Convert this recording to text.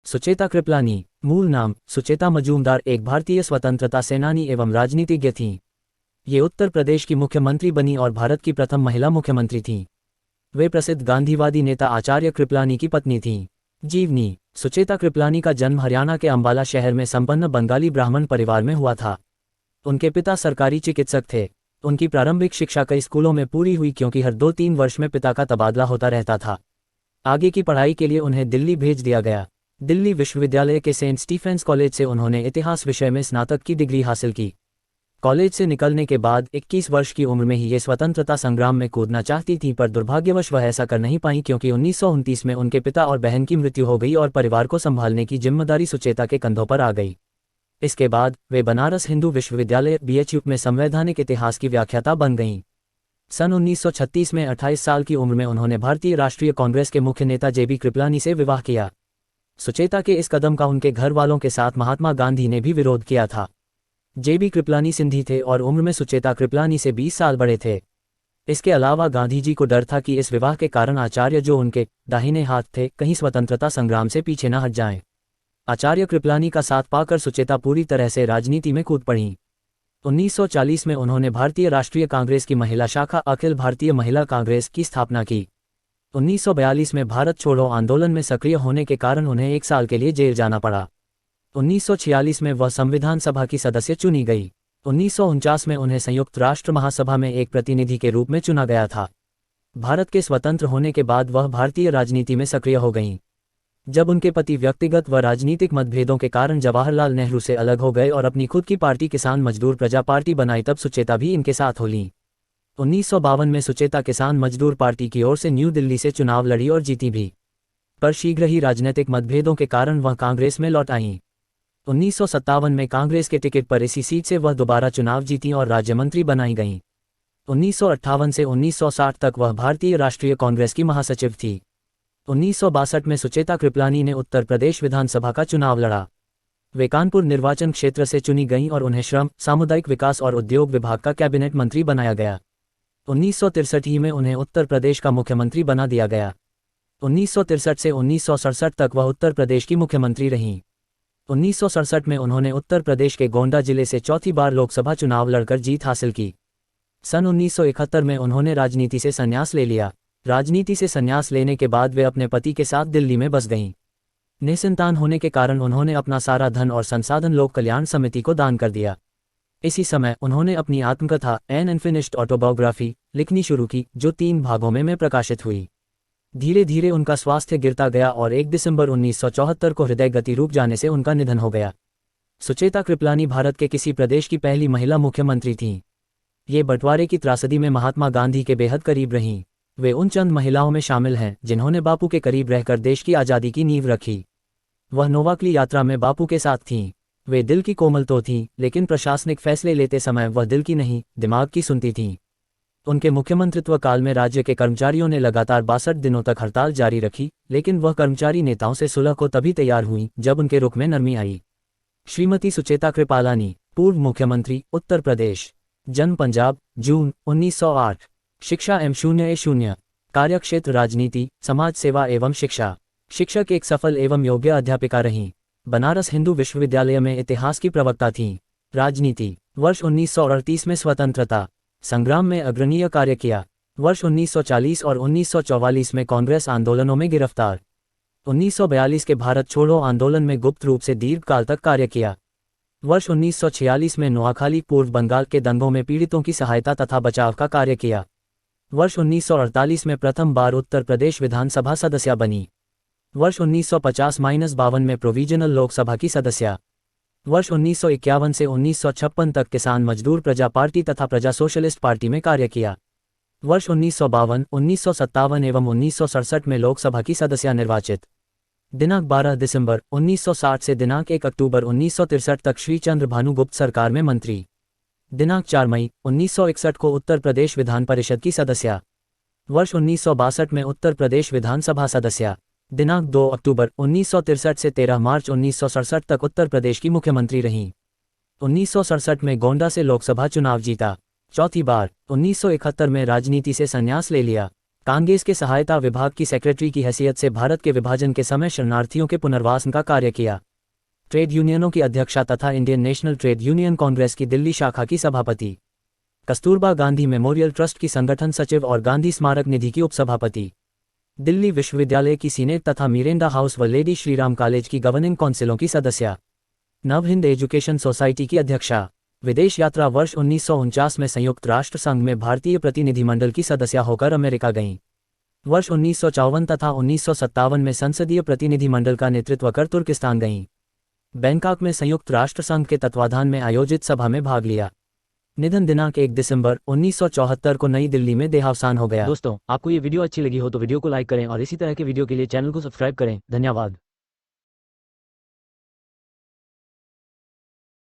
सुचेता कृपलानी, मूल नाम सुचेता मजूमदार, एक भारतीय स्वतंत्रता सेनानी एवं राजनीतिज्ञ थीं। ये उत्तर प्रदेश की मुख्यमंत्री बनी और भारत की प्रथम महिला मुख्यमंत्री थीं। वे प्रसिद्ध गांधीवादी नेता आचार्य कृपलानी की पत्नी थीं। जीवनी। सुचेता कृपलानी का जन्म हरियाणा के अंबाला शहर में संपन्न बंगाली ब्राह्मण परिवार में हुआ था। उनके पिता सरकारी चिकित्सक थे। उनकी प्रारंभिक शिक्षा कई स्कूलों में पूरी हुई क्योंकि हर 2-3 वर्ष में पिता का तबादला होता रहता था। आगे की पढ़ाई के लिए उन्हें दिल्ली भेज दिया गया। दिल्ली विश्वविद्यालय के सेंट स्टीफेंस कॉलेज से उन्होंने इतिहास विषय में स्नातक की डिग्री हासिल की। कॉलेज से निकलने के बाद 21 वर्ष की उम्र में ही ये स्वतंत्रता संग्राम में कूदना चाहती थीं, पर दुर्भाग्यवश वह ऐसा कर नहीं पाईं क्योंकि 1929 में उनके पिता और बहन की मृत्यु हो गई और परिवार को संभालने की जिम्मेदारी सुचेता के कंधों पर आ गई। इसके बाद वे बनारस हिंदू विश्वविद्यालय BHU में संवैधानिक इतिहास की व्याख्याता बन गईं। सन 1936 में 28 साल की उम्र में उन्होंने भारतीय राष्ट्रीय कांग्रेस के मुख्य नेता JB कृपलानी से विवाह किया। सुचेता के इस कदम का उनके घर वालों के साथ महात्मा गांधी ने भी विरोध किया था। JB कृपलानी सिंधी थे और उम्र में सुचेता कृपलानी से 20 साल बड़े थे। इसके अलावा गांधी जी को डर था कि इस विवाह के कारण आचार्य, जो उनके दाहिने हाथ थे, कहीं स्वतंत्रता संग्राम से पीछे न हट जाएं। आचार्य कृपलानी का साथ पाकर सुचेता पूरी तरह से राजनीति में कूद पड़ीं। 1940 में उन्होंने भारतीय राष्ट्रीय कांग्रेस की महिला शाखा अखिल भारतीय महिला कांग्रेस की स्थापना की। 1942 में भारत छोड़ो आंदोलन में सक्रिय होने के कारण उन्हें 1 साल के लिए जेल जाना पड़ा। 1946 में वह संविधान सभा की सदस्य चुनी गई। 1949 में उन्हें संयुक्त राष्ट्र महासभा में एक प्रतिनिधि के रूप में चुना गया था। भारत के स्वतंत्र होने के बाद वह भारतीय राजनीति में सक्रिय हो गईं। जब उनके पति व्यक्तिगत व राजनीतिक मतभेदों के कारण जवाहरलाल नेहरू से अलग हो गए और अपनी खुद की पार्टी किसान मजदूर प्रजा पार्टी बनाई, तब सुचेता भी इनके साथ हो लीं। 1952 में सुचेता किसान मजदूर पार्टी की ओर से न्यू दिल्ली से चुनाव लड़ी और जीती भी, पर शीघ्र ही राजनीतिक मतभेदों के कारण वह कांग्रेस में लौट आईं। 1957 में कांग्रेस के टिकट पर इसी सीट से वह दोबारा चुनाव जीतीं और राज्यमंत्री बनाई गईं। 1958 से 1960 तक वह भारतीय राष्ट्रीय कांग्रेस की महासचिव थी। 1962 में सुचेता कृपलानी ने उत्तर प्रदेश विधानसभा का चुनाव लड़ा। वे कानपुर निर्वाचन क्षेत्र से चुनी गईं और उन्हें श्रम, सामुदायिक विकास और उद्योग विभाग का कैबिनेट मंत्री बनाया गया। 1963 में उन्हें उत्तर प्रदेश का मुख्यमंत्री बना दिया गया। 1963 से 1967 तक वह उत्तर प्रदेश की मुख्यमंत्री रहीं। 1967 में उन्होंने उत्तर प्रदेश के गोंडा जिले से चौथी बार लोकसभा चुनाव लड़कर जीत हासिल की। सन 1971 में उन्होंने राजनीति से संन्यास ले लिया। राजनीति से संन्यास लेने के बाद वे अपने पति के साथ दिल्ली में बस गईं। निसंतान होने के कारण उन्होंने अपना सारा धन और संसाधन लोक कल्याण समिति को दान कर दिया। इसी समय उन्होंने अपनी आत्मकथा एन अनफिनिश्ड ऑटोबायोग्राफी लिखनी शुरू की, जो 3 भागों में प्रकाशित हुई। धीरे धीरे उनका स्वास्थ्य गिरता गया और 1 दिसंबर 1974 को हृदय गति रुक जाने से उनका निधन हो गया। सुचेता कृपलानी भारत के किसी प्रदेश की पहली महिला मुख्यमंत्री थीं। ये बंटवारे की त्रासदी में महात्मा गांधी के बेहद करीब रहीं। वे उन चंद महिलाओं में शामिल हैं जिन्होंने बापू के करीब रहकर देश की आज़ादी की नींव रखी। वह नोवाकली यात्रा में बापू के साथ थीं। वे दिल की कोमल तो थीं, लेकिन प्रशासनिक फैसले लेते समय वह दिल की नहीं, दिमाग की सुनती थीं। उनके मुख्यमंत्रित्व काल में राज्य के कर्मचारियों ने लगातार 62 दिनों तक हड़ताल जारी रखी, लेकिन वह कर्मचारी नेताओं से सुलह को तभी तैयार हुईं जब उनके रुख में नरमी आई। श्रीमती सुचेता कृपलानी, पूर्व मुख्यमंत्री, उत्तर प्रदेश। जन्म पंजाब, जून 1908। शिक्षा M.A.0। कार्यक्षेत्र राजनीति, समाज सेवा एवं शिक्षा। शिक्षक, एक सफल एवं योग्य अध्यापिका रहीं। बनारस हिंदू विश्वविद्यालय में इतिहास की प्रवक्ता थीं। राजनीति। वर्ष 1938 में स्वतंत्रता संग्राम में अग्रणीय कार्य किया। वर्ष 1940 और 1944 में कांग्रेस आंदोलनों में गिरफ्तार। 1942 के भारत छोड़ो आंदोलन में गुप्त रूप से दीर्घकाल तक कार्य किया। वर्ष 1946 में नोआखाली, पूर्व बंगाल के दंगों में पीड़ितों की सहायता तथा बचाव का कार्य किया। वर्ष 1948 में प्रथम बार उत्तर प्रदेश विधानसभा सदस्य बनी। वर्ष 1950-52 में प्रोविजनल लोकसभा की सदस्य। वर्ष 1951 से 1956 तक किसान मजदूर प्रजा पार्टी तथा प्रजा सोशलिस्ट पार्टी में कार्य किया। वर्ष 1952, 1957 एवं 1967 में लोकसभा की सदस्य निर्वाचित। दिनांक 12 दिसंबर 1960 से दिनांक 1 अक्टूबर 1963 तक श्री चंद्र भानुगुप्त सरकार में मंत्री। दिनांक 4 मई 1961 को उत्तर प्रदेश विधान परिषद की सदस्य। वर्ष 1962 में उत्तर प्रदेश विधानसभा सदस्य। दिनांक 2 अक्टूबर 1963 से 13 मार्च 1967 तक उत्तर प्रदेश की मुख्यमंत्री रहीं। 1967 में गोंडा से लोकसभा चुनाव जीता। चौथी बार 1971 में राजनीति से संन्यास ले लिया। कांग्रेस के सहायता विभाग की सेक्रेटरी की हैसियत से भारत के विभाजन के समय शरणार्थियों के पुनर्वास का कार्य किया। ट्रेड यूनियनों की अध्यक्षा तथा Indian national trade union Congress की दिल्ली शाखा की सभापति। कस्तूरबा गांधी मेमोरियल ट्रस्ट की संगठन सचिव और गांधी स्मारक निधि की उपसभापति। दिल्ली विश्वविद्यालय की सीनेट तथा मिरेंडा हाउस व लेडी श्रीराम कॉलेज की गवर्निंग काउंसिलों की सदस्या। नव हिंद एजुकेशन सोसाइटी की अध्यक्षा। विदेश यात्रा वर्ष 1949 में संयुक्त राष्ट्र संघ में भारतीय प्रतिनिधिमंडल की सदस्य होकर अमेरिका गईं। वर्ष 1954 तथा 1957 में संसदीय प्रतिनिधिमंडल का नेतृत्व कर तुर्किस्तान गईं। बैंकॉक में संयुक्त राष्ट्र संघ के तत्वाधान में आयोजित सभा में भाग लिया। निधन दिनांक 1 दिसंबर 1974 को नई दिल्ली में देहावसान हो गया। दोस्तों, आपको ये वीडियो अच्छी लगी हो तो वीडियो को लाइक करें और इसी तरह के वीडियो के लिए चैनल को सब्सक्राइब करें। धन्यवाद।